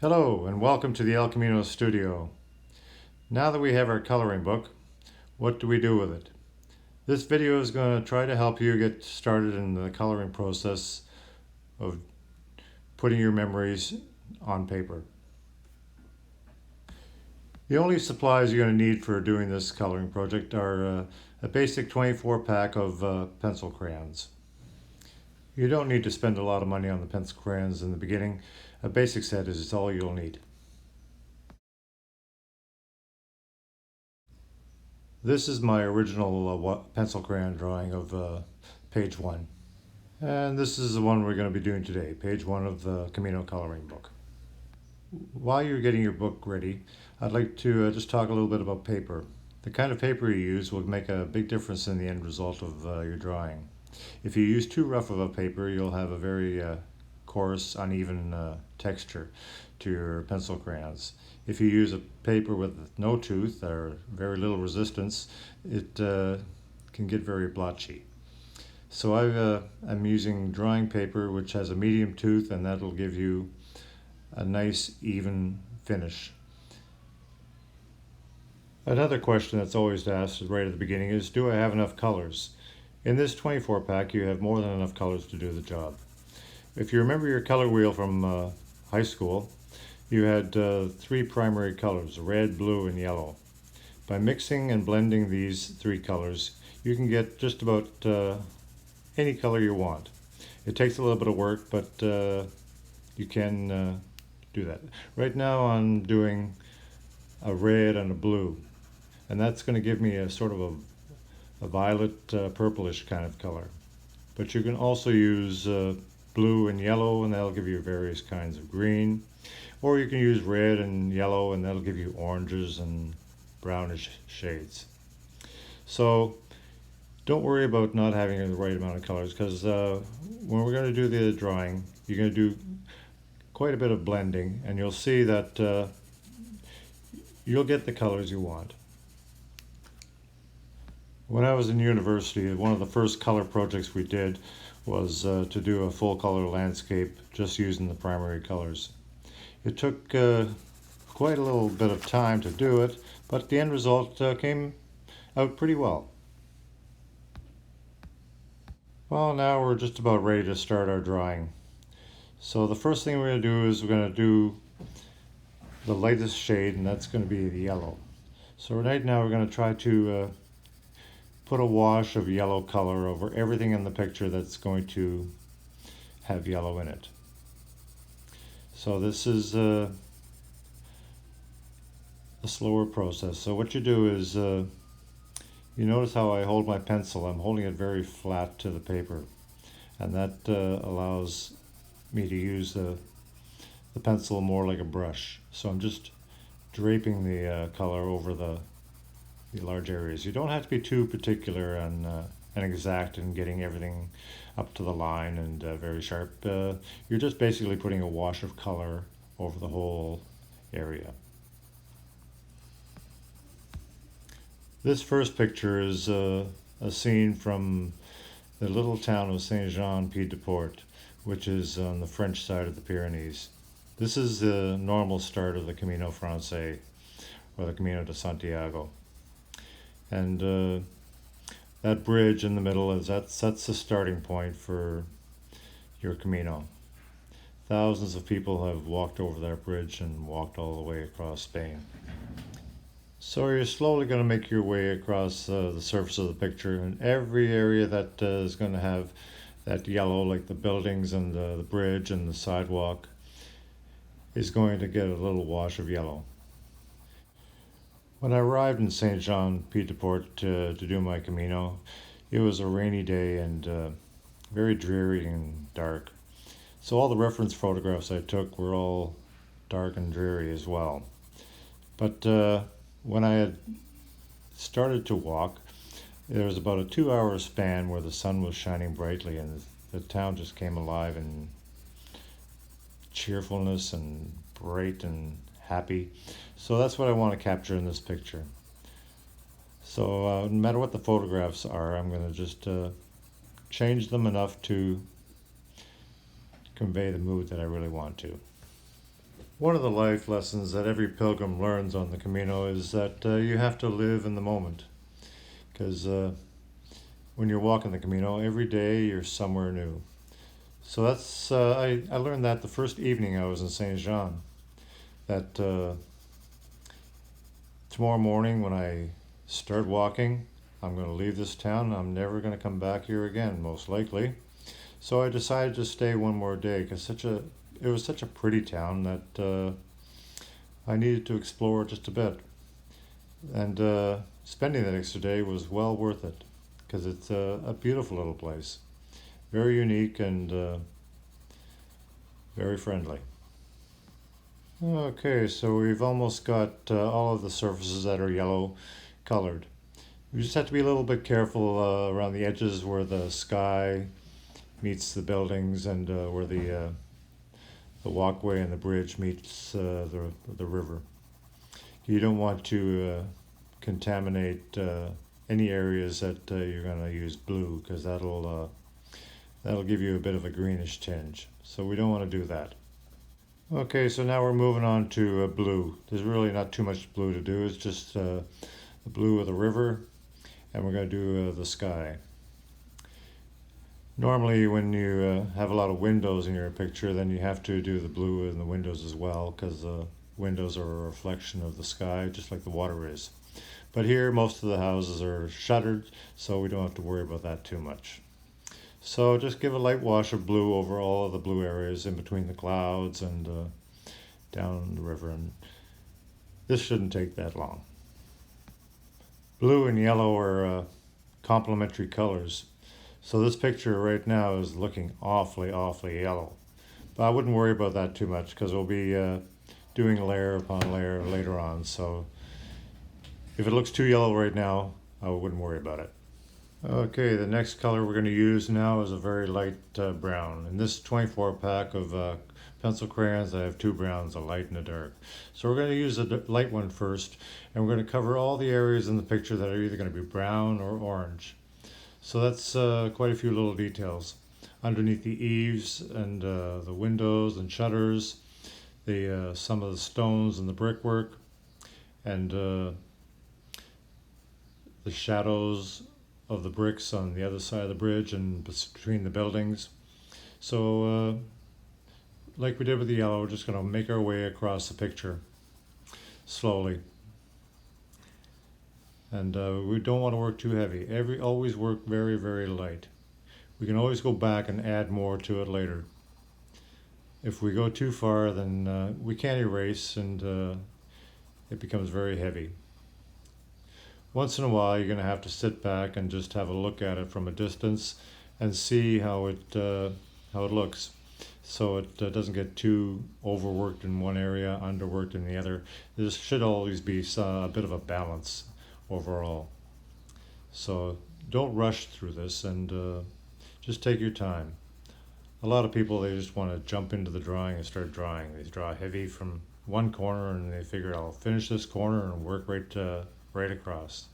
Hello and welcome to the El Camino studio. Now that we have our coloring book, what do we do with it? This video is going to try to help you get started in the coloring process of putting your memories on paper. The only supplies you're going to need for doing this coloring project are a basic 24 pack of pencil crayons. You don't need to spend a lot of money on the pencil crayons in the beginning. A basic set is all you'll need. This is my original pencil crayon drawing of page 1. And this is the one we're going to be doing today, page 1 of the Camino coloring book. While you're getting your book ready, I'd like to just talk a little bit about paper. The kind of paper you use will make a big difference in the end result of your drawing. If you use too rough of a paper, you'll have a very coarse, uneven texture to your pencil crayons. If you use a paper with no tooth or very little resistance, it can get very blotchy. So I'm using drawing paper which has a medium tooth, and that'll give you a nice even finish. Another question that's always asked right at the beginning is, do I have enough colors? In this 24 pack you have more than enough colors to do the job. If you remember your color wheel from high school, you had 3 primary colors, red, blue, and yellow. By mixing and blending these 3 colors, you can get just about any color you want. It takes a little bit of work, but you can do that. Right now I'm doing a red and a blue, and that's going to give me a sort of a violet purplish kind of color. But you can also use blue and yellow, and that'll give you various kinds of green. Or you can use red and yellow, and that'll give you oranges and brownish shades. So don't worry about not having the right amount of colors, because when we're going to do the drawing, you're going to do quite a bit of blending, and you'll see that you'll get the colors you want. When I was in university, one of the first color projects we did was to do a full color landscape just using the primary colors. It took quite a little bit of time to do it, but the end result came out pretty well. Well, now we're just about ready to start our drawing. So the first thing we're going to do is we're going to do the lightest shade, and that's going to be the yellow. So right now we're going to try to put a wash of yellow color over everything in the picture that's going to have yellow in it. So this is a slower process. So what you do is, you notice how I hold my pencil. I'm holding it very flat to the paper, and that allows me to use the pencil more like a brush. So I'm just draping the color over the large areas. You don't have to be too particular and exact in getting everything up to the line and very sharp. You're just basically putting a wash of color over the whole area. This first picture is a scene from the little town of Saint-Jean-Pied-de-Port, which is on the French side of the Pyrenees. This is the normal start of the Camino Francais, or the Camino de Santiago. And that bridge in the middle that's the starting point for your Camino. Thousands of people have walked over that bridge and walked all the way across Spain. So you're slowly going to make your way across the surface of the picture, and every area that is going to have that yellow, like the buildings and the bridge and the sidewalk, is going to get a little wash of yellow. When I arrived in Saint-Jean-Pied-de-Port to do my Camino, it was a rainy day and very dreary and dark. So all the reference photographs I took were all dark and dreary as well. But when I had started to walk, there was about a 2-hour span where the sun was shining brightly, and the town just came alive in cheerfulness and bright and happy. So that's what I want to capture in this picture. So no matter what the photographs are, I'm going to just change them enough to convey the mood that I really want to. One of the life lessons that every pilgrim learns on the Camino is that you have to live in the moment. Because when you're walking the Camino, every day you're somewhere new. So I learned that the first evening I was in Saint Jean. That tomorrow morning when I start walking, I'm going to leave this town. I'm never going to come back here again, most likely. So I decided to stay one more day because it was such a pretty town that I needed to explore it just a bit. And spending that extra day was well worth it because it's a beautiful little place, very unique and very friendly. Okay, so we've almost got all of the surfaces that are yellow colored. We just have to be a little bit careful around the edges where the sky meets the buildings and where the walkway and the bridge meets the river. You don't want to contaminate any areas that you're going to use blue because that'll give you a bit of a greenish tinge. So we don't want to do that. Okay, so now we're moving on to blue. There's really not too much blue to do. It's just the blue of the river, and we're going to do the sky. Normally, when you have a lot of windows in your picture, then you have to do the blue in the windows as well, because the windows are a reflection of the sky, just like the water is. But here, most of the houses are shuttered, so we don't have to worry about that too much. So just give a light wash of blue over all of the blue areas in between the clouds and down the river, and this shouldn't take that long. Blue and yellow are complementary colors. So this picture right now is looking awfully, awfully yellow. But I wouldn't worry about that too much because we'll be doing layer upon layer later on. So if it looks too yellow right now, I wouldn't worry about it. Okay, the next color we're going to use now is a very light brown. In this 24 pack of pencil crayons, I have two browns, a light and a dark. So we're going to use the light one first, and we're going to cover all the areas in the picture that are either going to be brown or orange. So that's quite a few little details. Underneath the eaves and the windows and shutters, some of the stones and the brickwork, and the shadows of the bricks on the other side of the bridge and between the buildings. So like we did with the yellow, we're just going to make our way across the picture slowly. And we don't want to work too heavy. Always work very, very light. We can always go back and add more to it later. If we go too far, then we can't erase, and it becomes very heavy. Once in a while, you're going to have to sit back and just have a look at it from a distance and see how it looks, so it doesn't get too overworked in one area, underworked in the other. There should always be a bit of a balance overall. So don't rush through this, and just take your time. A lot of people, they just want to jump into the drawing and start drawing. They draw heavy from one corner and they figure I'll finish this corner and work right across.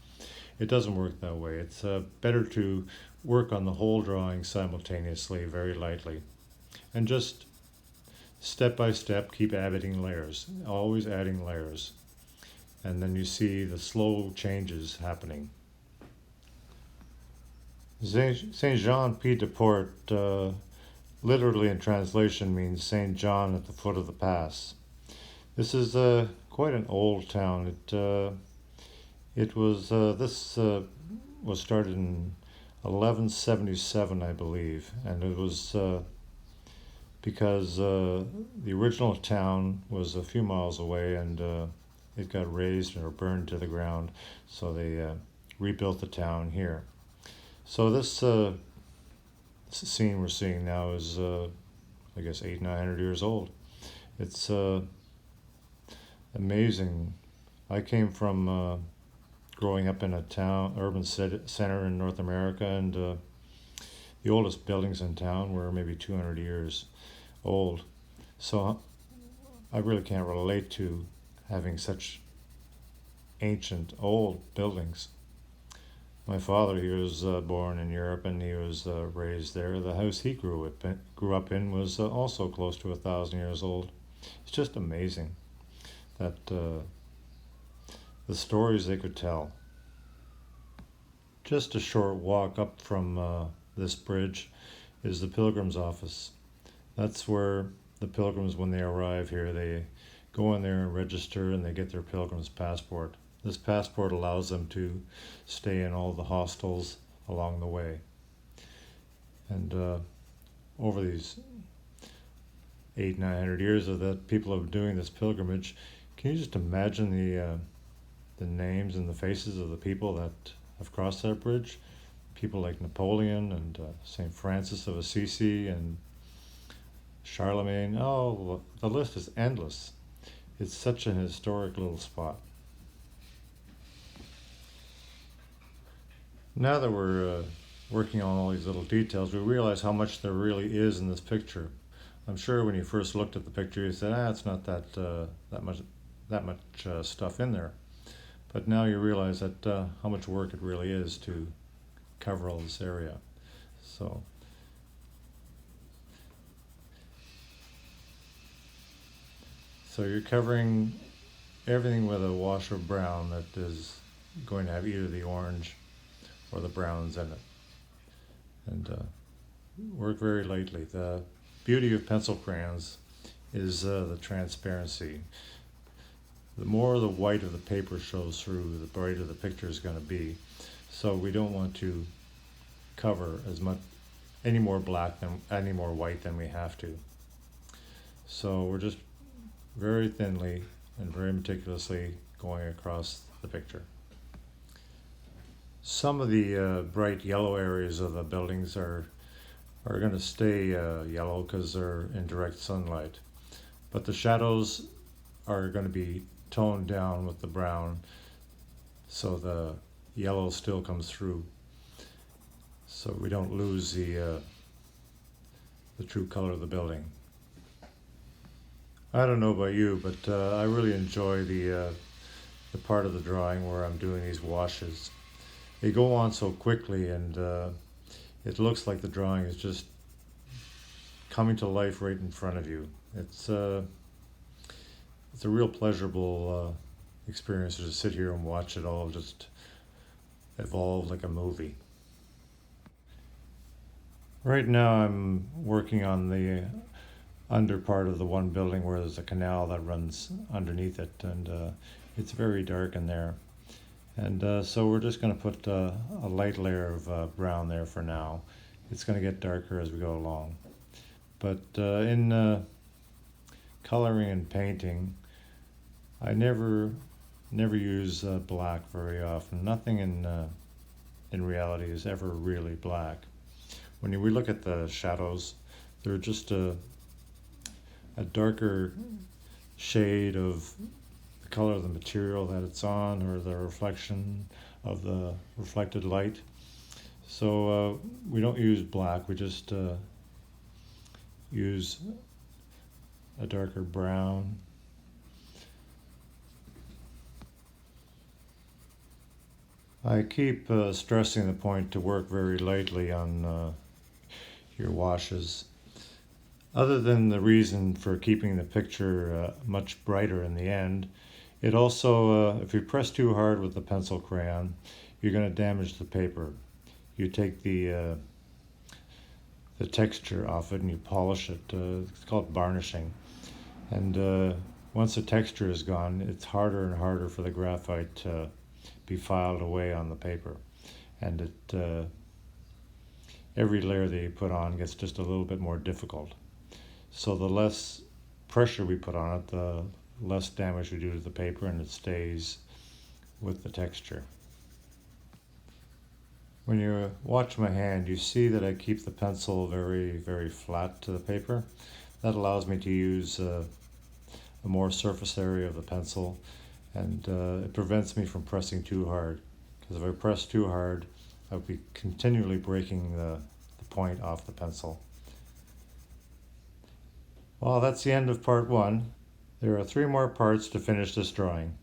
It doesn't work that way. It's better to work on the whole drawing simultaneously, very lightly, and just step by step keep adding layers, always adding layers. And then you see the slow changes happening. Saint Jean Pied de Port literally in translation means Saint John at the foot of the pass. This is quite an old town. This was started in 1177, I believe, and it was because the original town was a few miles away, and it got razed or burned to the ground, so they rebuilt the town here. So this scene we're seeing now is, I guess, 800-900 years old. It's amazing. I came from growing up in a urban center in North America, and the oldest buildings in town were maybe 200 years old. So I really can't relate to having such ancient, old buildings. My father, he was born in Europe and he was raised there. The house he grew up in was also close to 1,000 years old. It's just amazing that the stories they could tell. Just a short walk up from this bridge is the Pilgrim's office. That's where the pilgrims, when they arrive here, they go in there and register and they get their pilgrim's passport. This passport allows them to stay in all the hostels along the way. And over these 800-900 years of that people have been doing this pilgrimage, can you just imagine the names and the faces of the people that have crossed that bridge? People like Napoleon and St. Francis of Assisi and Charlemagne. Oh, the list is endless. It's such an historic little spot. Now that we're working on all these little details, we realize how much there really is in this picture. I'm sure when you first looked at the picture, you said, it's not that much stuff in there. But now you realize that how much work it really is to cover all this area. So you're covering everything with a wash of brown that is going to have either the orange or the browns in it. And work very lightly. The beauty of pencil crayons is the transparency. The more the white of the paper shows through, the brighter the picture is going to be. So we don't want to cover any more white than we have to. So we're just very thinly and very meticulously going across the picture. Some of the bright yellow areas of the buildings are going to stay yellow because they're in direct sunlight. But the shadows are going to be toned down with the brown, so the yellow still comes through, so we don't lose the true color of the building. I don't know about you, but I really enjoy the part of the drawing where I'm doing these washes. They go on so quickly, and it looks like the drawing is just coming to life right in front of you. It's a real pleasurable experience to just sit here and watch it all just evolve like a movie. Right now I'm working on the under part of the one building where there's a canal that runs underneath it, and it's very dark in there. And so we're just going to put a light layer of brown there for now. It's going to get darker as we go along. But in coloring and painting, I never use black very often. Nothing in reality is ever really black. When we look at the shadows, they're just a darker shade of the color of the material that it's on, or the reflection of the reflected light. So we don't use black, we just use a darker brown. I keep stressing the point to work very lightly on your washes. Other than the reason for keeping the picture much brighter in the end, it also, if you press too hard with the pencil crayon, you're going to damage the paper. You take the texture off it and you polish it. It's called varnishing. And once the texture is gone, it's harder and harder for the graphite to be filed away on the paper. And every layer that you put on gets just a little bit more difficult. So the less pressure we put on it, the less damage we do to the paper, and it stays with the texture. When you watch my hand, you see that I keep the pencil very, very flat to the paper. That allows me to use a more surface area of the pencil, and it prevents me from pressing too hard. Because if I press too hard, I would be continually breaking the point off the pencil. Well, that's the end of part 1. There are 3 more parts to finish this drawing.